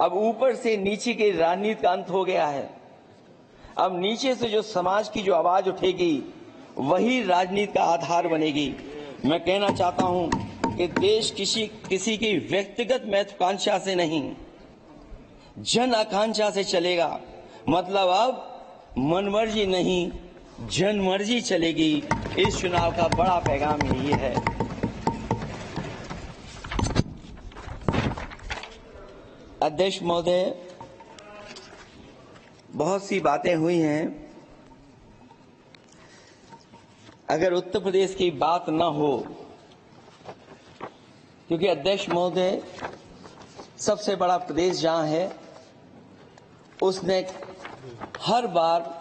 अब ऊपर से नीचे की राजनीति का अंत हो गया है। अब नीचे से जो समाज की जो आवाज उठेगी वही राजनीति का आधार बनेगी। मैं कहना चाहता हूं कि देश किसी की व्यक्तिगत महत्वाकांक्षा से नहीं, जन आकांक्षा से चलेगा। मतलब अब मनमर्जी नहीं, जनमर्जी चलेगी। इस चुनाव का बड़ा पैगाम यही है। अध्यक्ष महोदय, बहुत सी बातें हुई हैं। अगर उत्तर प्रदेश की बात न हो, क्योंकि अध्यक्ष महोदय सबसे बड़ा प्रदेश जहां है उसने हर बार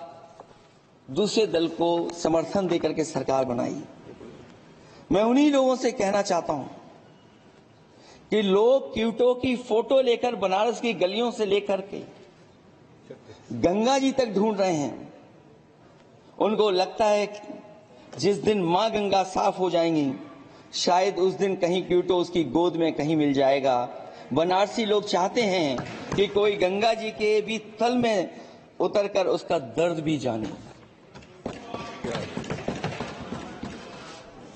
दूसरे दल को समर्थन देकर के सरकार बनाई। मैं उन्हीं लोगों से कहना चाहता हूं कि लोग क्यूटो की फोटो लेकर बनारस की गलियों से लेकर के गंगा जी तक ढूंढ रहे हैं। उनको लगता है कि जिस दिन मां गंगा साफ हो जाएंगी, शायद उस दिन कहीं क्यूटो उसकी गोद में कहीं मिल जाएगा। बनारसी लोग चाहते हैं कि कोई गंगा जी के भी तल में उतरकर उसका दर्द भी जाने।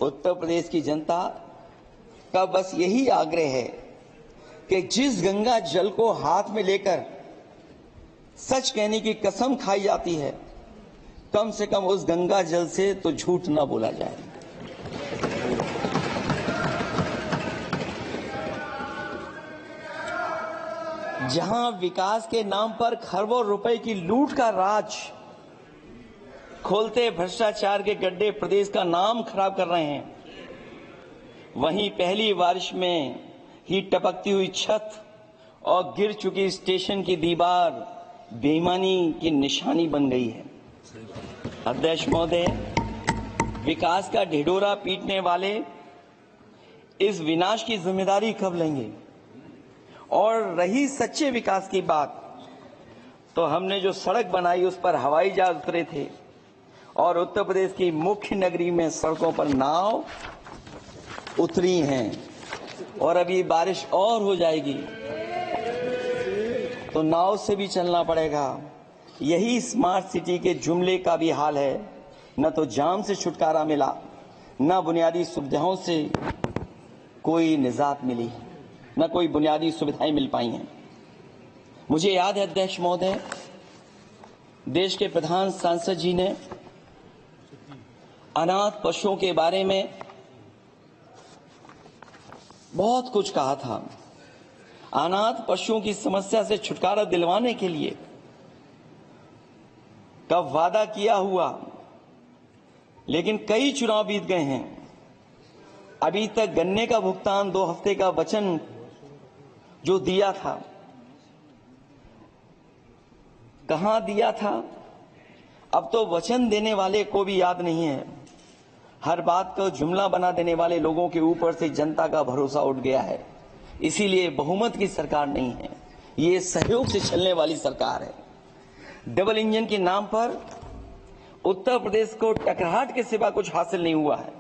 उत्तर प्रदेश की जनता का बस यही आग्रह है कि जिस गंगा जल को हाथ में लेकर सच कहने की कसम खाई जाती है, कम से कम उस गंगा जल से तो झूठ ना बोला जाए। जहां विकास के नाम पर खरबों रुपए की लूट का राज खोलते भ्रष्टाचार के गड्ढे प्रदेश का नाम खराब कर रहे हैं, वहीं पहली बारिश में ही टपकती हुई छत और गिर चुकी स्टेशन की दीवार बेईमानी की निशानी बन गई है। अध्यक्ष महोदय, विकास का ढिढोरा पीटने वाले इस विनाश की जिम्मेदारी कब लेंगे? और रही सच्चे विकास की बात, तो हमने जो सड़क बनाई उस पर हवाई जहाज उतरे थे और उत्तर प्रदेश की मुख्य नगरी में सड़कों पर नाव उतरी हैं। और अभी बारिश और हो जाएगी तो नाव से भी चलना पड़ेगा। यही स्मार्ट सिटी के जुमले का भी हाल है। न तो जाम से छुटकारा मिला, न बुनियादी सुविधाओं से कोई निजात मिली, न कोई बुनियादी सुविधाएं मिल पाई हैं। मुझे याद है अध्यक्ष महोदय, देश के प्रधान सांसद जी ने अनाथ पशुओं के बारे में बहुत कुछ कहा था। अनाथ पशुओं की समस्या से छुटकारा दिलवाने के लिए का वादा किया हुआ, लेकिन कई चुनाव बीत गए हैं, अभी तक गन्ने का भुगतान 2 हफ्ते का वचन जो दिया था, कहां दिया था? अब तो वचन देने वाले को भी याद नहीं है। हर बात को जुमला बना देने वाले लोगों के ऊपर से जनता का भरोसा उठ गया है। इसीलिए बहुमत की सरकार नहीं है, ये सहयोग से चलने वाली सरकार है। डबल इंजन के नाम पर उत्तर प्रदेश को टकराहट के सिवा कुछ हासिल नहीं हुआ है।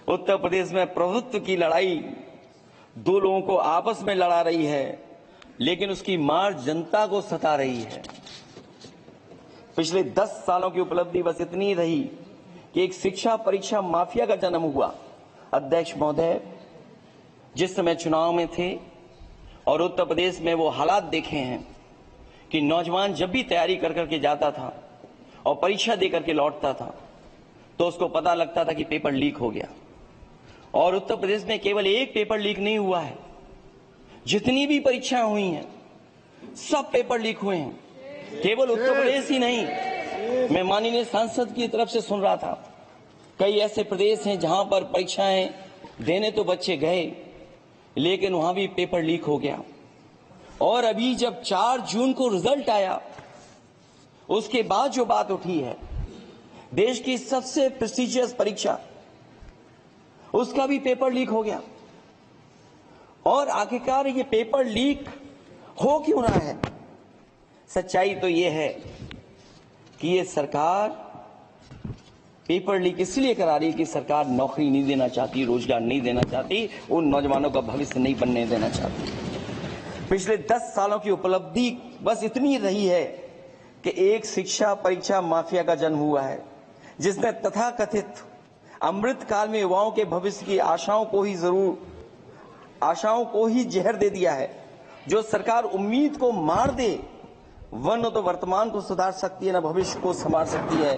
उत्तर प्रदेश में प्रभुत्व की लड़ाई 2 लोगों को आपस में लड़ा रही है, लेकिन उसकी मार जनता को सता रही है। पिछले 10 सालों की उपलब्धि बस इतनी रही कि एक शिक्षा परीक्षा माफिया का जन्म हुआ। अध्यक्ष महोदय, जिस समय चुनाव में थे और उत्तर प्रदेश में वो हालात देखे हैं कि नौजवान जब भी तैयारी कर करके जाता था और परीक्षा दे करके लौटता था तो उसको पता लगता था कि पेपर लीक हो गया। और उत्तर प्रदेश में केवल एक पेपर लीक नहीं हुआ है, जितनी भी परीक्षाएं हुई हैं सब पेपर लीक हुए हैं। केवल उत्तर प्रदेश ही नहीं, मैं माननीय सांसद की तरफ से सुन रहा था, कई ऐसे प्रदेश हैं जहां पर परीक्षाएं देने तो बच्चे गए, लेकिन वहां भी पेपर लीक हो गया। और अभी जब 4 जून को रिजल्ट आया, उसके बाद जो बात उठी है, देश की सबसे प्रेस्टिजियस परीक्षा, उसका भी पेपर लीक हो गया। और आखिरकार ये पेपर लीक हो क्यों रहा है? सच्चाई तो ये है कि ये सरकार पेपर लीक इसलिए करा रही है कि सरकार नौकरी नहीं देना चाहती, रोजगार नहीं देना चाहती, उन नौजवानों का भविष्य नहीं बनने देना चाहती। पिछले 10 सालों की उपलब्धि बस इतनी रही है कि एक शिक्षा परीक्षा माफिया का जन्म हुआ है, जिसने तथाकथित अमृत काल में युवाओं के भविष्य की आशाओं को ही जहर दे दिया है। जो सरकार उम्मीद को मार दे, वह न तो वर्तमान को सुधार सकती है, न भविष्य को संवार सकती है।